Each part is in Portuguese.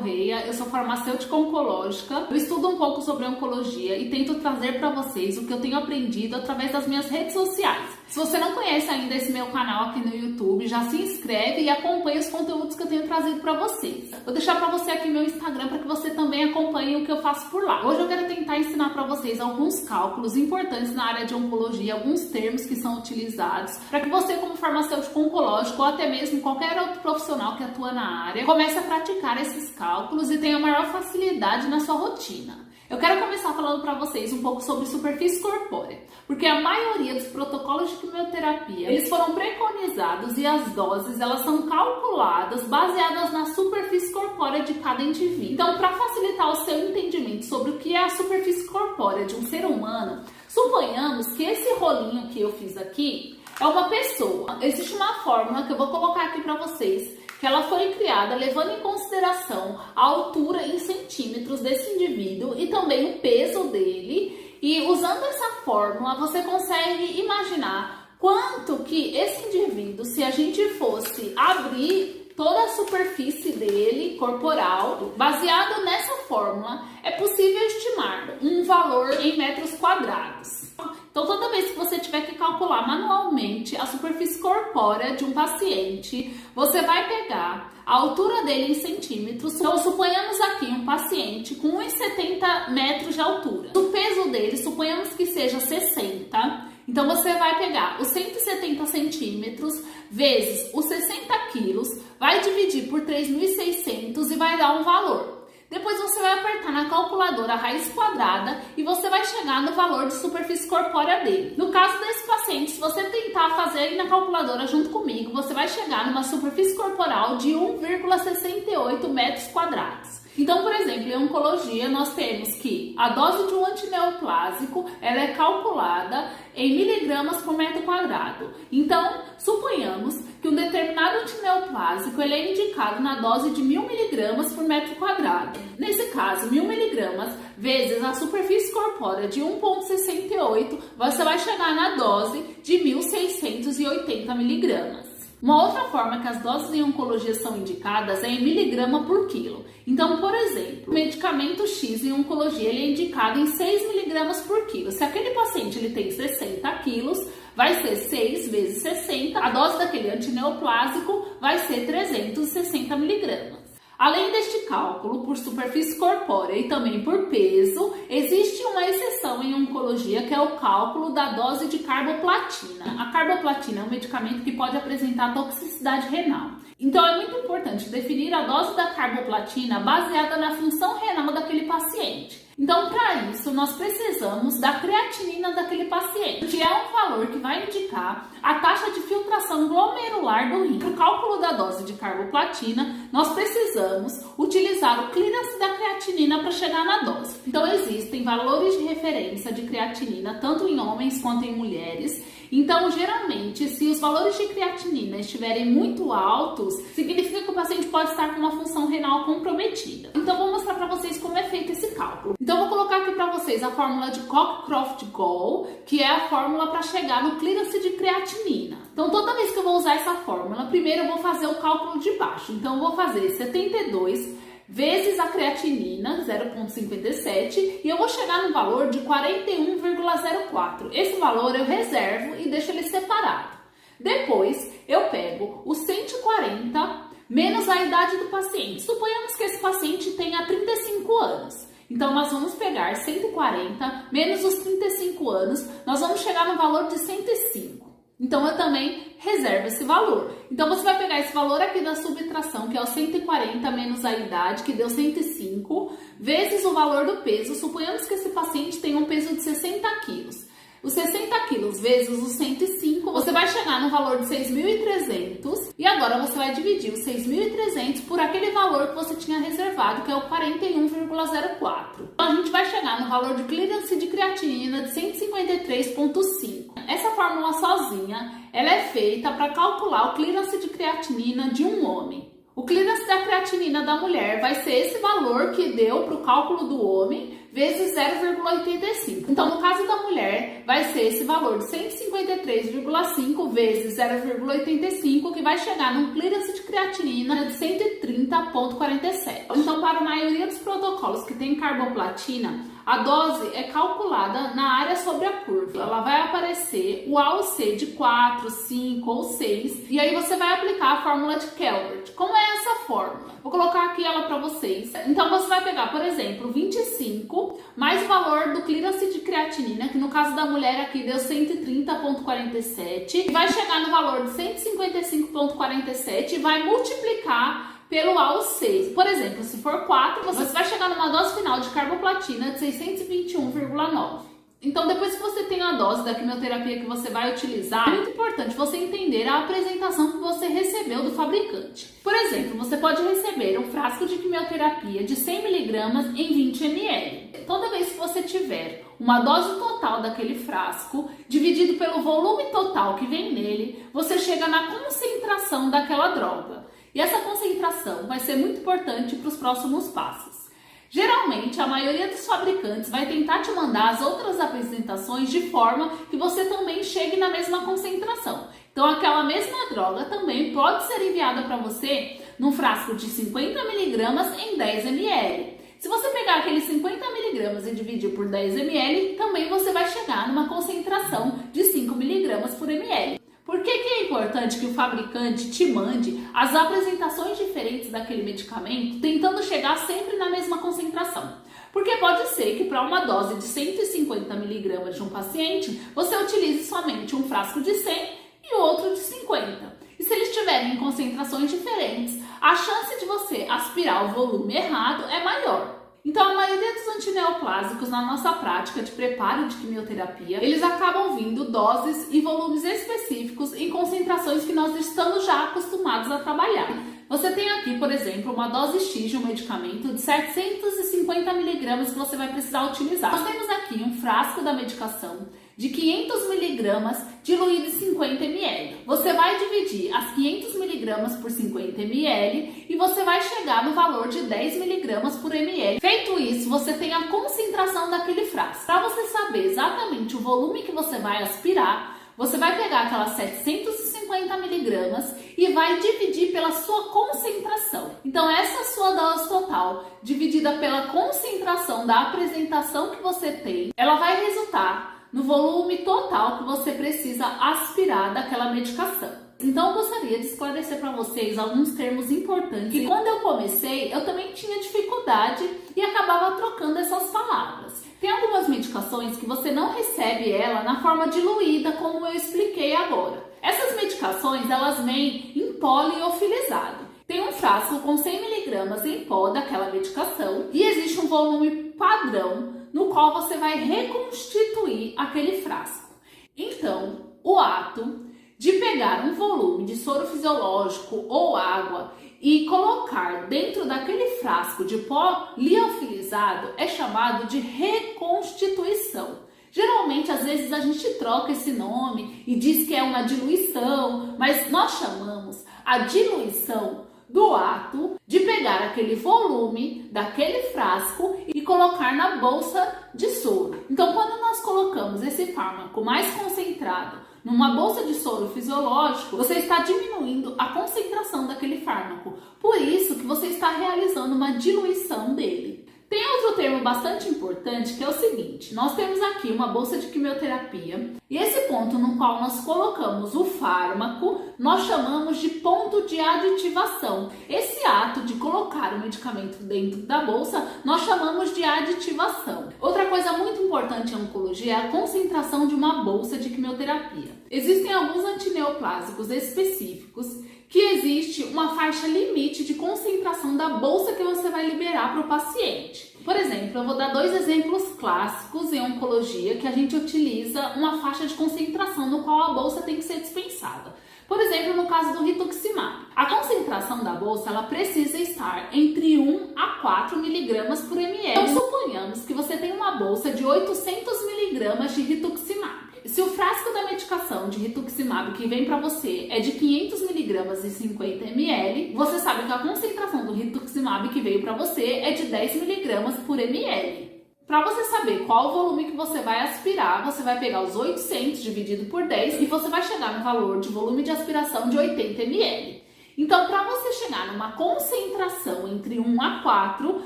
Correia, eu sou farmacêutica oncológica, eu estudo um pouco sobre oncologia e tento trazer para vocês o que eu tenho aprendido através das minhas redes sociais. Se você não conhece ainda esse meu canal aqui no YouTube, já se inscreve e acompanha os conteúdos que eu tenho trazido para vocês. Vou deixar para você aqui meu Instagram para que você também acompanhe o que eu faço por lá. Hoje eu quero tentar ensinar para vocês alguns cálculos importantes na área de oncologia, alguns termos que são utilizados, para que você, como farmacêutico oncológico ou até mesmo qualquer outro profissional que atua na área, comece a praticar esses cálculos e tenha maior facilidade na sua rotina. Eu quero começar falando para vocês um pouco sobre superfície corpórea, porque a maioria dos protocolos de quimioterapia, eles foram preconizados e as doses, elas são calculadas baseadas na superfície corpórea de cada indivíduo. Então, para facilitar o seu entendimento sobre o que é a superfície corpórea de um ser humano, suponhamos que esse rolinho que eu fiz aqui é uma pessoa. Existe uma fórmula que eu vou colocar aqui para vocês, que ela foi criada levando em consideração a altura em centímetros desse indivíduo e também o peso dele. E usando essa fórmula, você consegue imaginar quanto que esse indivíduo, se a gente fosse abrir toda a superfície dele, corporal, baseado nessa fórmula, é possível estimar um valor em metros quadrados. Então, toda vez que você tiver que calcular manualmente a superfície corpórea de um paciente, você vai pegar a altura dele em centímetros. Então, suponhamos aqui um paciente com 1,70 metros de altura. O peso dele, suponhamos que seja 60. Então, você vai pegar os 170 centímetros vezes os 60 quilos, vai dividir por 3.600 e vai dar um valor. Depois você vai apertar na calculadora a raiz quadrada e você vai chegar no valor de superfície corpórea dele. No caso desse paciente, se você tentar fazer aí na calculadora junto comigo, você vai chegar numa superfície corporal de 1,68 metros quadrados. Então, por exemplo, em oncologia, nós temos que a dose de um antineoplásico, ela é calculada em miligramas por metro quadrado. Então, suponhamos que um determinado antineoplásico ele é indicado na dose de 1.000 miligramas por metro quadrado. Nesse caso, 1.000 miligramas vezes a superfície corpórea de 1,68, você vai chegar na dose de 1.680 miligramas. Uma outra forma que as doses em oncologia são indicadas é em miligrama por quilo. Então, por exemplo, o medicamento X em oncologia ele é indicado em 6 miligramas por quilo. Se aquele paciente ele tem 60 quilos, vai ser 6 vezes 60. A dose daquele antineoplásico vai ser 360 miligramas. Além deste cálculo por superfície corpórea e também por peso, existe uma exceção em oncologia que é o cálculo da dose de carboplatina. A carboplatina é um medicamento que pode apresentar toxicidade renal. Então é muito importante definir a dose da carboplatina baseada na função renal daquele paciente. Então, para isso, nós precisamos da creatinina daquele paciente, que é um valor que vai indicar a taxa de filtração glomerular do rim. Para o cálculo da dose de carboplatina, nós precisamos utilizar o clearance da creatinina para chegar na dose. Então, existem valores de referência de creatinina, tanto em homens quanto em mulheres. Então, geralmente, se os valores de creatinina estiverem muito altos, significa que o paciente pode estar com uma função renal comprometida. Então, vou mostrar para vocês como é feito esse cálculo. Então, vou colocar aqui para vocês a fórmula de Cockcroft-Gaul, que é a fórmula para chegar no clearance de creatinina. Então, toda vez que eu vou usar essa fórmula, primeiro eu vou fazer o cálculo de baixo. Então, eu vou fazer 72 vezes a creatinina, 0,57, e eu vou chegar no valor de 41,04. Esse valor eu reservo e deixo ele separado. Depois, eu pego os 140 menos a idade do paciente. Suponhamos que esse paciente tenha 35 anos. Então, nós vamos pegar 140 menos os 35 anos, nós vamos chegar no valor de 105. Então, eu também reservo esse valor. Então, você vai pegar esse valor aqui da subtração, que é o 140 menos a idade, que deu 105, vezes o valor do peso. Suponhamos que esse paciente tem um peso de 60 quilos. Os 60 quilos vezes os 105, você vai chegar no valor de 6.300. E agora você vai dividir os 6.300 por aquele valor que você tinha reservado, que é o 41,04. Então, a gente vai chegar no valor de clearance de creatinina de 153,5. Essa fórmula sozinha, ela é feita para calcular o clearance de creatinina de um homem. O clearance da creatinina da mulher vai ser esse valor que deu para o cálculo do homem, vezes 0,85. Então, no caso da mulher, vai ser esse valor de 153,5 vezes 0,85, que vai chegar num clearance de creatinina de 130,47. Então, para a maioria dos protocolos que tem carboplatina, a dose é calculada na área sobre a curva. Ela vai aparecer o A ou C de 4, 5 ou 6. E aí você vai aplicar a fórmula de Calvert. Como é essa fórmula? Vou colocar aqui ela para vocês. Então você vai pegar, por exemplo, 25 mais o valor do clearance de creatinina, que no caso da mulher aqui deu 130,47. Vai chegar no valor de 155,47 e vai multiplicar pelo A ou C. Por exemplo, se for 4, você vai chegar numa dose final de carboplatina de 621,9. Então, depois que você tem a dose da quimioterapia que você vai utilizar, é muito importante você entender a apresentação que você recebeu do fabricante. Por exemplo, você pode receber um frasco de quimioterapia de 100 mg em 20 ml. Toda vez que você tiver uma dose total daquele frasco, dividido pelo volume total que vem nele, você chega na concentração daquela droga. E essa concentração vai ser muito importante para os próximos passos. Geralmente, a maioria dos fabricantes vai tentar te mandar as outras apresentações de forma que você também chegue na mesma concentração. Então, aquela mesma droga também pode ser enviada para você num frasco de 50 mg em 10 ml. Se você pegar aqueles 50 mg e dividir por 10 ml, também você vai chegar numa concentração de 5 mg por ml. Por que é importante que o fabricante te mande as apresentações diferentes daquele medicamento, tentando chegar sempre na mesma concentração? Porque pode ser que para uma dose de 150 mg de um paciente, você utilize somente um frasco de 100 e outro de 50. E se eles tiverem em concentrações diferentes, a chance de você aspirar o volume errado é maior. Então, a maioria dos antineoplásicos na nossa prática de preparo de quimioterapia, eles acabam vindo doses e volumes específicos em concentrações que nós estamos já acostumados a trabalhar. Você tem aqui, por exemplo, uma dose X de um medicamento de 750 mg que você vai precisar utilizar. Nós temos aqui um frasco da medicação de 500 mg diluído em 50 ml. Você vai dividir as 500 mg por 50 ml e você vai chegar no valor de 10 mg por ml. Feito isso, você tem a concentração daquele frasco. Para você saber exatamente o volume que você vai aspirar, você vai pegar aquelas 750 mg e vai dividir pela sua concentração. Então, essa sua dose total, dividida pela concentração da apresentação que você tem, ela vai resultar no volume total que você precisa aspirar daquela medicação. Então, eu gostaria de esclarecer para vocês alguns termos importantes. E quando eu comecei, eu também tinha dificuldade e acabava trocando essas palavras. Tem algumas medicações que você não recebe ela na forma diluída, como eu expliquei agora. Essas medicações, elas vêm em pó liofilizado. Tem um frasco com 100 mg em pó daquela medicação e existe um volume padrão no qual você vai reconstituir aquele frasco. Então, o ato de pegar um volume de soro fisiológico ou água e colocar dentro daquele frasco de pó liofilizado é chamado de reconstituição. Geralmente, às vezes, a gente troca esse nome e diz que é uma diluição, mas nós chamamos a diluição do ato de pegar aquele volume daquele frasco e colocar na bolsa de soro. Então, quando nós colocamos esse fármaco mais concentrado numa bolsa de soro fisiológico, você está diminuindo a concentração daquele fármaco. Por isso que você está realizando uma diluição dele. Tem outro termo bastante importante que é o seguinte: nós temos aqui uma bolsa de quimioterapia e esse ponto no qual nós colocamos o fármaco, nós chamamos de ponto de aditivação. Esse ato de colocar o medicamento dentro da bolsa, nós chamamos de aditivação. Outra coisa muito importante em oncologia é a concentração de uma bolsa de quimioterapia. Existem alguns antineoplásicos específicos que existe uma faixa limite de concentração da bolsa que você vai liberar para o paciente. Por exemplo, eu vou dar dois exemplos clássicos em oncologia que a gente utiliza uma faixa de concentração no qual a bolsa tem que ser dispensada. Por exemplo, no caso do rituximab, a concentração da bolsa ela precisa estar entre 1 a 4 mg por ml. Então, suponhamos que você tem uma bolsa de 800 mg de rituximab. Se o frasco da medicação de rituximab que vem para você é de 500 mg e 50 ml, você sabe que a concentração do rituximab que veio para você é de 10 mg por ml. Para você saber qual o volume que você vai aspirar, você vai pegar os 800 dividido por 10 e você vai chegar no valor de volume de aspiração de 80 ml. Então, para você chegar numa concentração entre 1 a 4,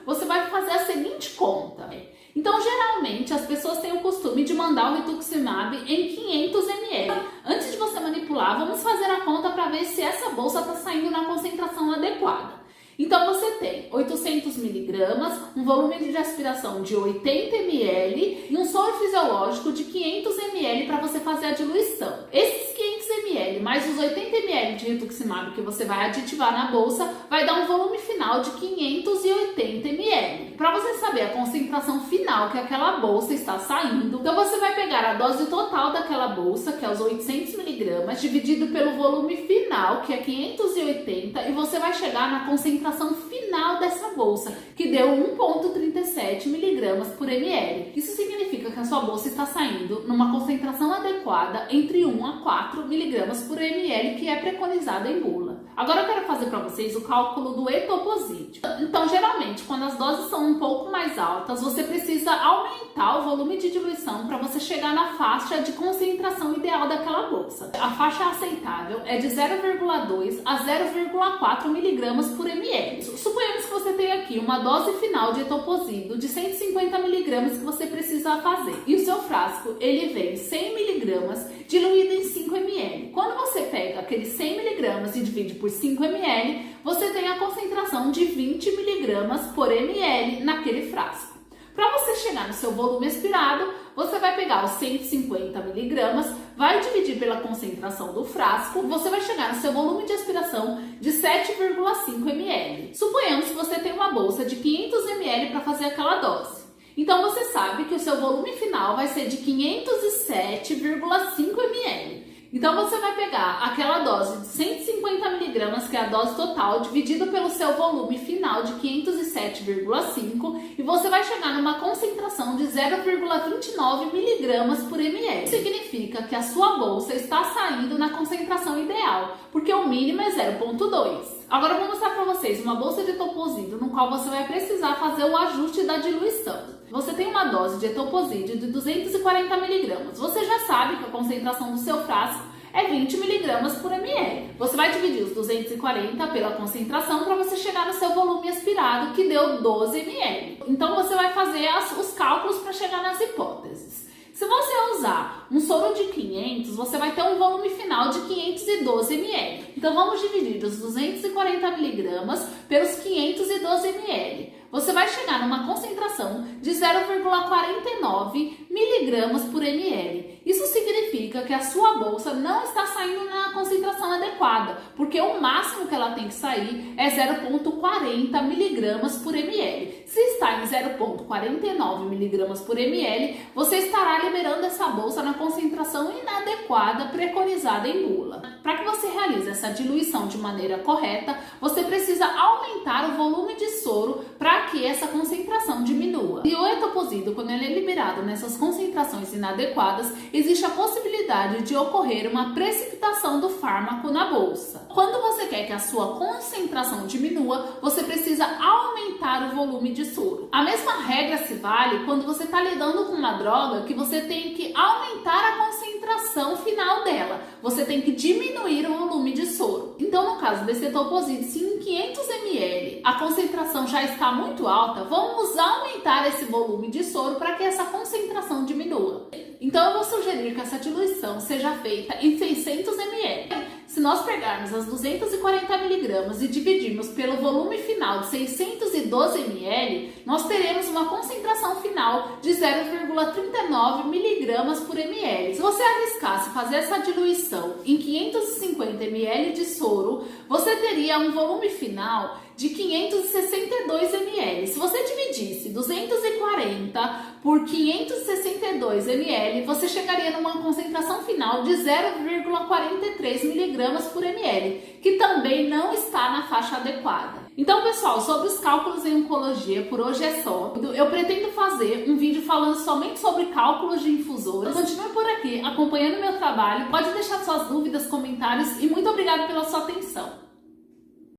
você vai fazer a seguinte conta. Então, geralmente, as pessoas têm o costume de mandar o rituximab em 500 ml. Antes de você manipular, vamos fazer a conta para ver se essa bolsa está saindo na concentração adequada. Então, você tem 800 miligramas, um volume de aspiração de 80 ml e um soro fisiológico de 500 ml para você fazer a diluição. Esses 500 ml mais os 80 ml de rituximab que você vai aditivar na bolsa vai dar um volume final de 580 ml. Para você saber a concentração final que aquela bolsa está saindo, então você vai pegar a dose total daquela bolsa, que é os 800 miligramas, dividido pelo volume final, que é 580, e você vai chegar na concentração final dessa bolsa, que deu 1,37 miligramas por ml. Isso significa que a sua bolsa está saindo numa concentração adequada entre 1 a 4 miligramas por ml, que é preconizada em bula. Agora eu quero fazer para vocês o cálculo do etoposídeo. Então, geralmente, quando as doses são um pouco mais altas, você precisa aumentar o volume de diluição para você chegar na faixa de concentração ideal daquela bolsa. A faixa aceitável é de 0,2 a 0,4 miligramas por ml. Suponhamos que você tem aqui uma dose final de etoposídeo de 150 miligramas que você precisa fazer. E o seu frasco, ele vem 100 miligramas diluído em 5 ml. Quando você pega aqueles 100 miligramas e divide por 5 ml, você tem a concentração de 20 miligramas por ml naquele frasco. Para você chegar no seu volume aspirado, você vai pegar os 150 miligramas, vai dividir pela concentração do frasco, você vai chegar no seu volume de aspiração de 7,5 ml. Suponhamos que você tem uma bolsa de 500 ml para fazer aquela dose. Então você sabe que o seu volume final vai ser de 507,5 ml. Então você vai pegar aquela dose de 150 miligramas, que é a dose total, dividido pelo seu volume final de 507,5, e você vai chegar numa concentração de 0,29 miligramas por ml. Isso significa que a sua bolsa está saindo na concentração ideal, porque o mínimo é 0,2. Agora eu vou mostrar para vocês uma bolsa de etoposídeo no qual você vai precisar fazer o ajuste da diluição. Você tem uma dose de etoposídeo de 240 miligramas. Você já sabe que a concentração do seu frasco é 20 miligramas por ml. Você vai dividir os 240 pela concentração para você chegar no seu volume aspirado, que deu 12 ml. Então você vai fazer os cálculos para chegar nas hipóteses. Se você usar um soro de 500, você vai ter um volume final de 512 ml. Então vamos dividir os 240 miligramas pelos 512 ml. Você vai chegar numa concentração de 0,49 miligramas por ml. Isso significa que a sua bolsa não está saindo na concentração adequada, porque o máximo que ela tem que sair é 0,40 miligramas por ml. Se está em 0,49 miligramas por ml, você estará liberando essa bolsa na concentração inadequada preconizada em bula. Para que você realize essa diluição de maneira correta, você precisa aumentar o volume de soro para que essa concentração diminua. E o etoposídeo, quando ele é liberado nessas concentrações inadequadas, existe a possibilidade de ocorrer uma precipitação do fármaco na bolsa. Quando você quer que a sua concentração diminua, você precisa aumentar o volume de soro. A mesma regra se vale quando você está lidando com uma droga que você tem que aumentar a concentração final dela. Você tem que diminuir o volume de soro. Então, no caso desse etoposídeo, se em 500 ml a concentração já está muito alta, vamos aumentar esse volume de soro para que essa concentração diminua. Então, eu vou sugerir que essa diluição seja feita em 600 ml. Se nós pegarmos as 240 miligramas e dividirmos pelo volume final de 612 ml, nós teremos uma concentração final de 0,39 miligramas por ml. Se você arriscasse fazer essa diluição em 550 ml de soro, você teria um volume final de 562 ml. Se você dividisse 240 por 562 ml, você chegaria numa concentração final de 0,43 miligramas por ml, que também não está na faixa adequada. Então, pessoal, sobre os cálculos em oncologia, por hoje é só. Eu pretendo fazer um vídeo falando somente sobre cálculos de infusores. Continue por aqui, acompanhando meu trabalho. Pode deixar suas dúvidas, comentários e muito obrigada pela sua atenção.